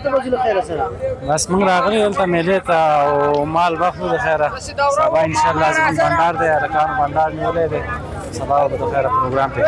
ته بوځي له خیره سره بس موږ راغلي دلته میلې ته او مال بخلو د خیره سبا انشاءالله زموږ بنډار دی هلکانو بنډار نیولی دی سبا به د خیره پروګرام پرې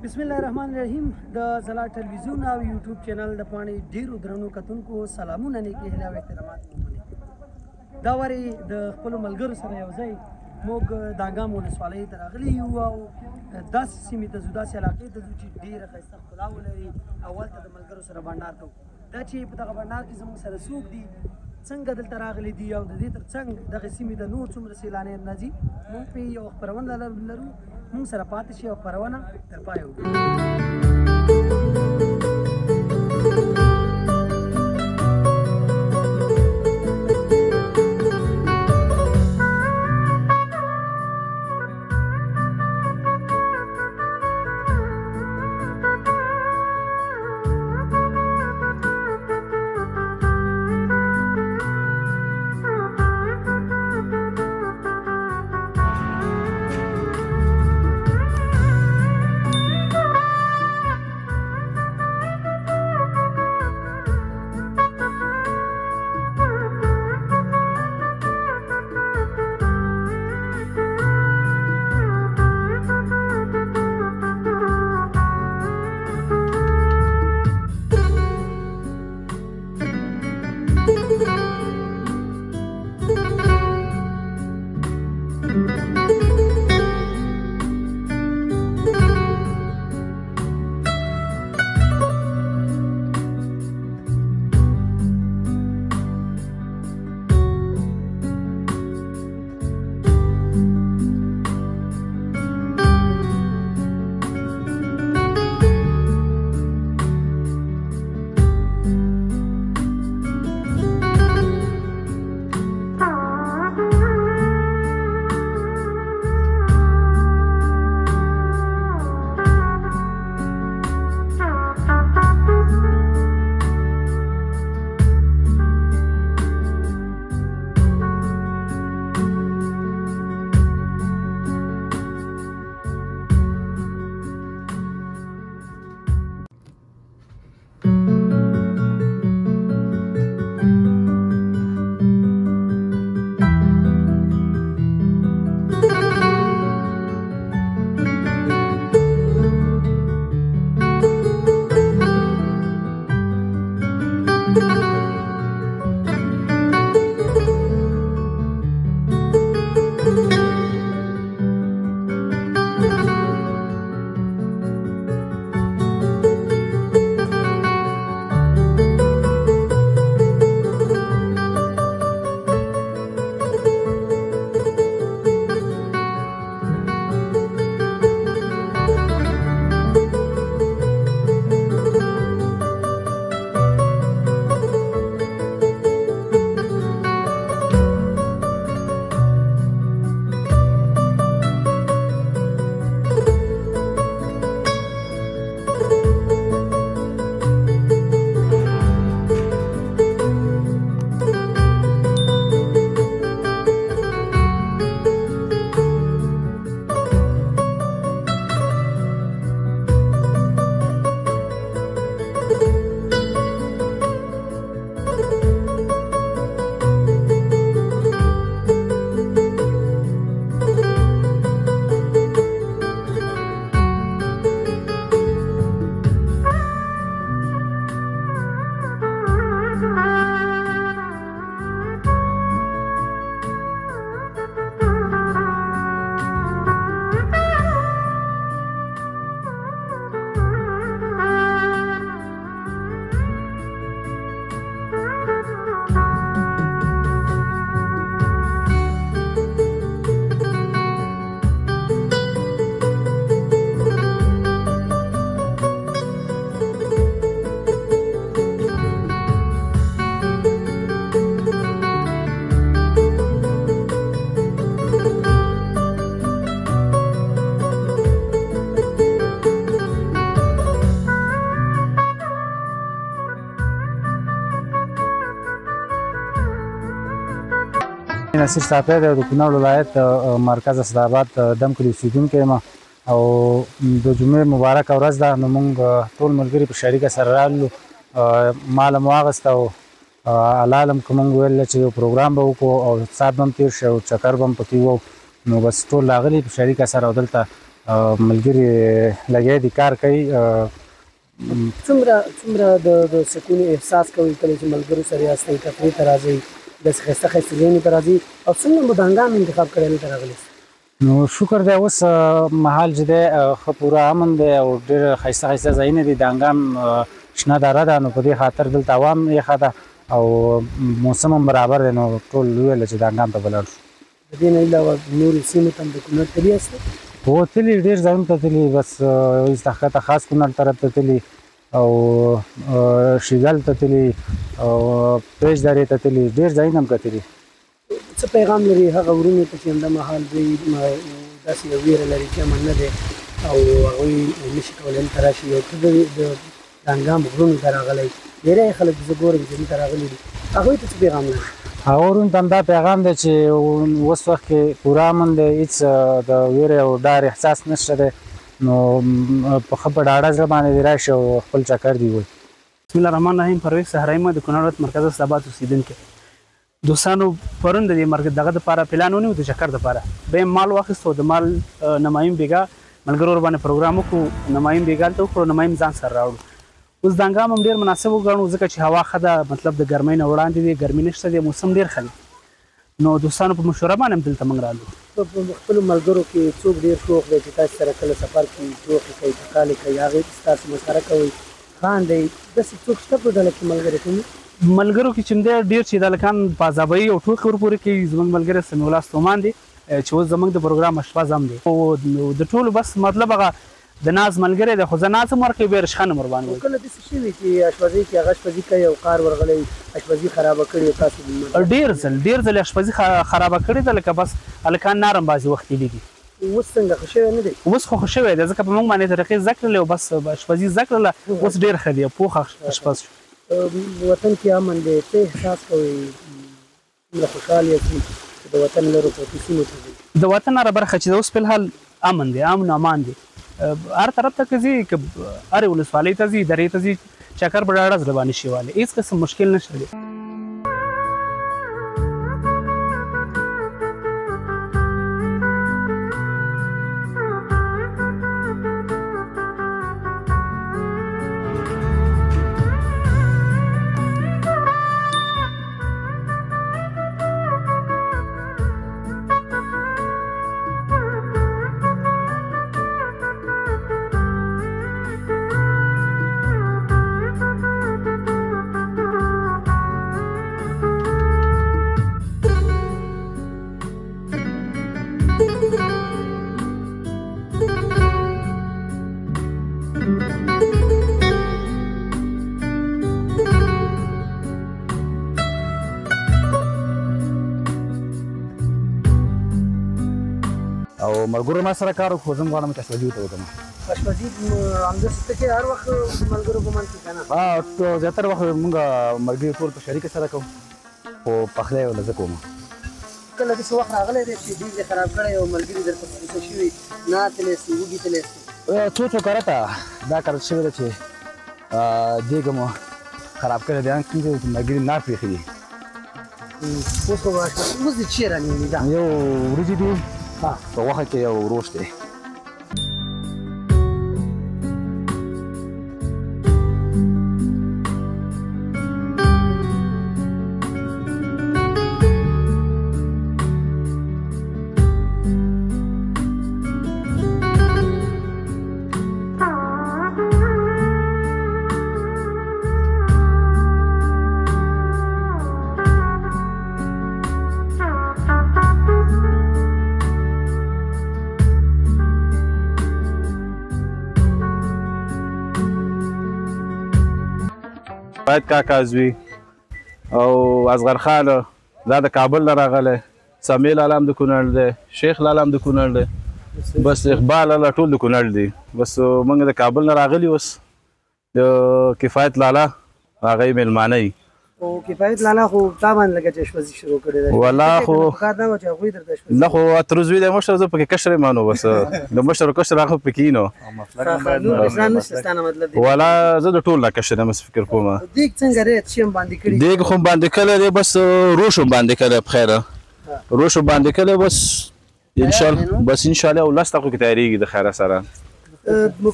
بسم الله الرحمن الرحیم د زلا ټلویزیون او یوټیوب چینل د پاڼې ډیرو درنو کتونکو سلامونه نیکې هیلې او احترامات دا وارې د خپلو ملګرو سره یو ځای موږ داګام ولسوالۍ ته راغلي یو او داسې سیمې ته ځو داسې علاقې ته ځو چې ډېره ښایسته ښکلا ولري او هلته د ملګرو سره بنډار کوو دا چې په دغه بنډار کې زموږ سره څوک دي څنګه دلته راغلي دي او د دې تر څنګ دغه سیمې د نور څومره سیلانیان راځي موږ پرې یو خپرونه لرو موږ سره پاتې شي او خپرونه تر پایه وکړو نصیر صافی دی د کونړ ولایت مرکز اسداباد دم کلي اوسېدونکی یم او د جمعې مبارکه ورځ ده نو موږ ټول ملګري په شریکه سره راغلو مال مو واغېسته او الله علم که موږ ویل چې یو پروګرام به وکړو او ساعت به هم تېر شي او چکر به هم پکې وو نو بس ټول راغلي په شریکه سره او دلته ملګري لګیا دي کار کوي څومره د سکون احساس کوئ کله چې ملګرو سره یاستئ تفریح ته راځئ داسې ښایسته ښایسته ځایونو ته راځئ او څنګه مو د هنګام انتخاب کړی دلته راغلئ نو شکر دی اوس مهال چې دی ښه پوره امن دی او ډېر ښایسته ښایسته ځایونه دي د هنګام شنه دره ده نو په دې خاطر دلته عوام یخه ده او موسم هم برابر دی نو ټول وویل چې د هنګام ته به لاړ شو د دې نه علاوه نورو سیمو ته هم د کونړ تللي یاست هو تللي ډېر ځایونو ته تللي بس ایسته ښکته خاص کونړ طرف ته تللي او شیګل ته تللي او پیج درې ته تللي ډېر ځایونه هم کتلي څه پیغام لري هغه وروڼو ته چې همدا مهال دوی داسې یو ویره لري چې امن نه دی او هغوی نشي کولی دلته راشي او ته د هنګام غرونو ته راغلی ډېری خلک زه ګورم چې دلته راغلي دي هغوی ته څه پیغام لري هغه وروڼو ته همدا پیغام دی چې اوس وخت کې پوره امن دی هېڅ د ویرې او ډار احساس نشته دی نو په ښه په ډاډه زړه باندې دې راشي او خپل چکر دې ووایي بسم الله الرحمن الرحیم پرویز صحرایي م د کونړ ولایت مرکز اسداباد اوسېدونکی دوستانو پرون د دې دغه دپاره پلان ونیو د چکر دپاره به یې مال واخیستو د مال نمایم بیګا ملګرو ورباندې پروګرام وکړو نمایم بیګا هلته وکړو نمایم ځان سره راوړو اوس د هنګام هم ډېر مناسب وګڼو ځکه چې هوا ښه ده مطلب د ګرمۍ نه وړاندې دی ګرمي نشته دی موسم ډېر ښه دی نو دوستانو په مشوره باندې هم دلته موږ رالو په خپلو ملګرو کې څوک ډېر شوق دی چې تاسو سره کله سفر کوي ټوکې کوي ټکالې کوي هغې ستاسو مسخره کوي خاندئ داسې څوک شته په ډله کې ملګري کوي ملګرو کې چې دی ډېر چې د هلکان په عذابوي او ټوکې ورپورې کوي زموږ ملګری سمیع الله ستومان دی چې اوس زموږ د پروګرام اشپز هم دی او د ټولو بس مطلب هغه د ناز ملګری دی خو زه ناز هم ورکوي بیا رشخان هم ورباندې وایي کله داسې شوي چې اشپزۍ کې هغه اشپزي کوي او قار ورغلی اشپزي خرابه کړې او تاسو ډېر ځل اشپزي خرابه کړې ده لکه بس هلکان نرم بعضې وخت تېلي دي اوس څنګه ښه شوی نه دی اوس خو ښه شوی دی ځکه په موږ باندې طریقې زده کړلې او بس اشپزي زده کړله اوس ډېر ښه دی پوخ اشپز شو وطن کې امن دی څه احساس کوئ څومره خوشحال یاست چې د وطن لرو پرتې سیمو ته ځئ د وطن هره برخه چې اوس فلحال امن دی امن امان دی هر طرف ته که ځي که هرې ولسوالۍ ته ځي درې ته ځي چکر په ډاډه زړه باندې شي والی هېڅ قسم مشکل نشته دی او ملګرو ما سره کار وکړو زه هم غواړم چې اشپزي ورته وکړم اشپزي همداسې ته کې هر وخت ملګرو په منځ کې که نه زیاتره وخت موږ ملګري ټول په شریکه سره کوو خو پخلی ولا زه کوم کله داسې وخت راغلی دی چې ډېر خراب کړی او ملګري درته غوسه شوي نه تللی سي وږي تللی سي څو څو کاره ته دا کار شوې ده چې دیګ مو خراب کړی دی کوم ځای چې ملګري نه پرېښي دي اوس خو اوس دې چیرې رانیولي ده یو وریجې دي په غوښه کې یو روش دی باید کاکا زوی او اصغر خان دا د کابل نه راغلی سمیع لالا هم د کونړ دی شیخ لالا هم د کونړ دی بس اقبال لالا ټول د کونړ دي بس موږ د کابل نه راغلي اوس د کفایت لالا هغه یې میلمانه یي او کفایت لالا خو تا باندې لکه چې اشپزي شروع کړې ده والله خو کار دا و چې هغوی درته اشپزي نه خو اتروزوی د مشر زه پکې کشر یم نو بس د مشر کشر هغه پکې نو نور اسلام نشته ستانه مطلب دی ولا زه د ټول لا کشر یم فکر کوم دیګ څنګه ریت شیم باندې کړی دیګ خو باندې کړه دی بس روشو باندې کړه په خیره روشو باندې کړه بس ان شاء الله بس ان شاء الله ولسته خو کې تیاریږي د خیره سره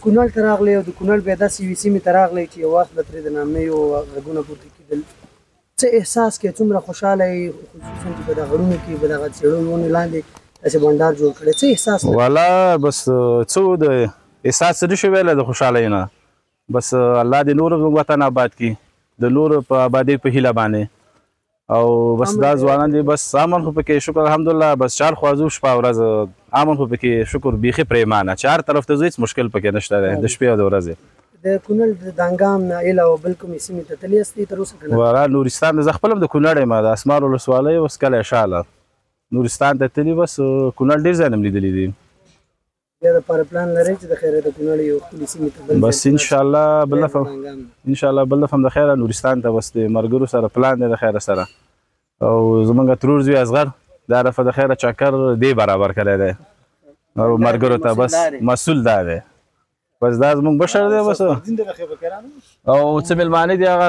کونړ ته راغلی او د کونړ بیا داسې یوې سیمې ته راغلی چې یو وخت به ترې د نامنیو غږونه پورته کېدل څه احساس کې څومره خوشحاله یې خصوصا چې په دغه غرونو کې په دغه څېړو ونې لاندې داسې بنډار جوړ کړی څه احساس والا بس څه د احساس څه شي ویلی د خوشحالۍ نه بس الله دې نور وطن آباد کړي د نور په آبادۍ په هیله باندې او بس دا ځوانان دي بس امن خو پکې شکر الحمدلله بس چار خوازو شپه ورځ امن خو پکې شکر بیخي پریمانه چار طرف ته هیڅ مشکل پکې نشته دی د شپې او د ورځې د کونړ د دانګام نه علاوه بل کومې سیمې ته تللی یاستئ تر اوسه که نه ورا نورستان د زه خپل هم د کونړ یم د اسمار ولسوالۍ اوس کلی شاله نورستان ته تللي بس کونړ ډېر ځایونه م لیدلي دي بیا دپاره پلان لرئ چې د خیره د کونړ یو ښکلي سیمې ته بل بس انشاءالله بل دفعه انشاءالله بل دفعه هم د خیره نورستان ته بس د ملګرو سره پلان دی د خیره سره او زمونږ ترور زوی اصغر دا دفعه د خیره چکر دی برابر کړی دی او ملګرو ته بس مسؤل دا دی بس دا زمونږ بشر دی بس او څه مېلمانه دي هغه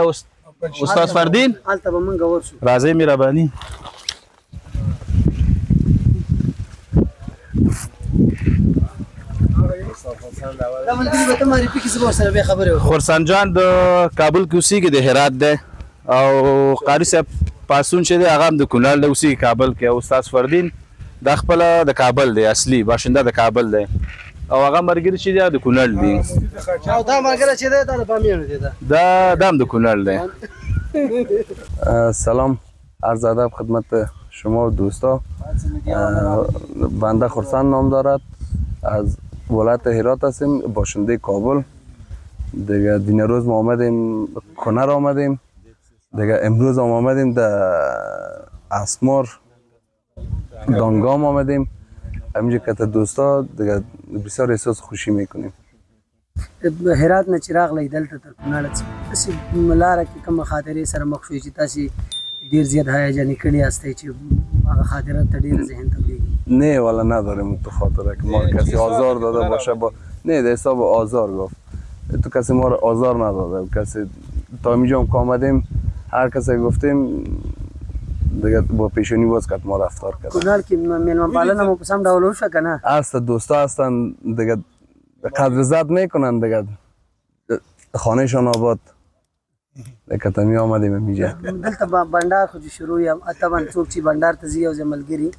استاد فردین هلته به موږ ورشو راځئ مهرباني دا ملګري به ته معرفي کړي زه به ورسره بیا خبرې وکړم خرسان جان د کابل کې اوسېږي د هرات دی او قاري صاحب پاسون چې دی هغه هم د کونړ دی اوسېږي کابل کې او استاد فردین دا خپله د کابل دی اصلي باشنده د کابل دی او هغه ملګري چې دی د کونړ دی او دا ملګری چې دی دا د بامیانو دی دا هم د کونړ دی سلام عرض ادب خدمت شما و دوستا بنده خرسند نام دارد از ولایت هرات هستیم باشنده کابل دیگه دین روز ما آمدیم کونر آمدیم دیگه امروز هم آمدیم در اسمار دانگام آمدیم همینجا که دوستا دیگه بسیار احساس خوشی میکنیم هرات نه چې راغلی دلته تر کونړ داسې لاره کې کومه خاطرې سره مخ شوې چې تاسې ډېر زیات هیجاني کړي هستئ چې هغه خاطره ته ډېر ذهن ته ولیږي نه والا نداریم تو خاطره که ما کسی آزار داده باشه نه در حساب آزار گفت تو کسی ما رو آزار نداده کسی تا اینجا هم که آمدیم هر کسی گفتیم دیگه با پیشونی باز کرد ما رفتار کرد کونړ کې میلمه پالنه مو په سم ډول وشوه که نه هست دوستا هستن دیگه قدر زد میکنن دیگه خانهشان آباد دیگه تمی آمدیم اینجا دلته بنډار خو چې شروع یم طبعا څوک چې بنډار ته ځي او زه ملګري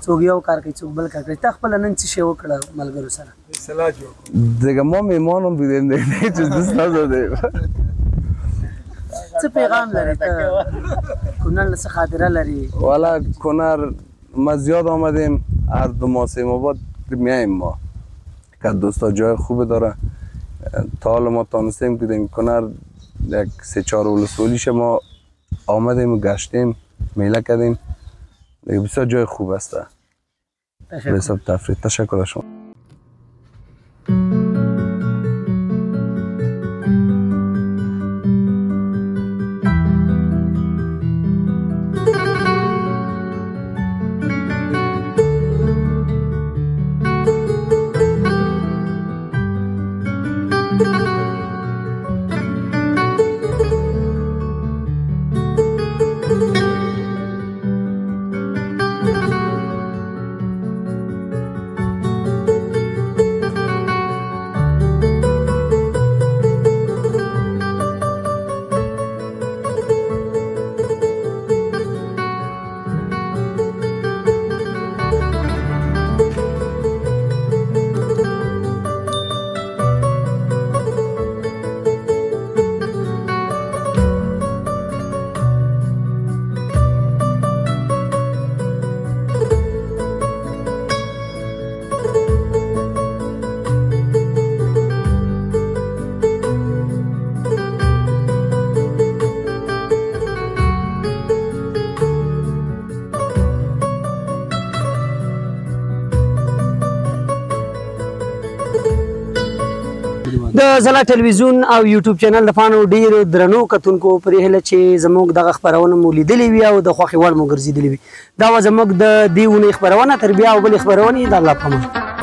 څوک یو کار کوي څوک بل کار کوي تا خپله نن څه شی وکړه ملګرو سره دیگه ما میمان هم بودیم دیگه هیچ دوست ندادیم څه پیغام لري ته کونړ نه څه خاطره لري والا کونر ما زیاد آمدیم هر 2 ماه 3 ماه بعد میایم ما که دوستا جای خوبی داره تا حالا ما تانستیم که کونر یک 3-4 ولسوالیش ما آمدیم و گشتیم میله کردیم دیگه بسیار جای خوب است به حساب تفریح تشکر از شما د زلا ټلویزیون او یوټیوب چینل د پاڼو ډیرو درنو کتونکو پرې هیله چې زموږ دغه خپرونه مو لیدلې وي او د خوښې وړ مو ګرځېدلې وي. دا وه زموږ د دې اونۍ خپرونه. تر بیا او بلې خپرونې د الله په امان.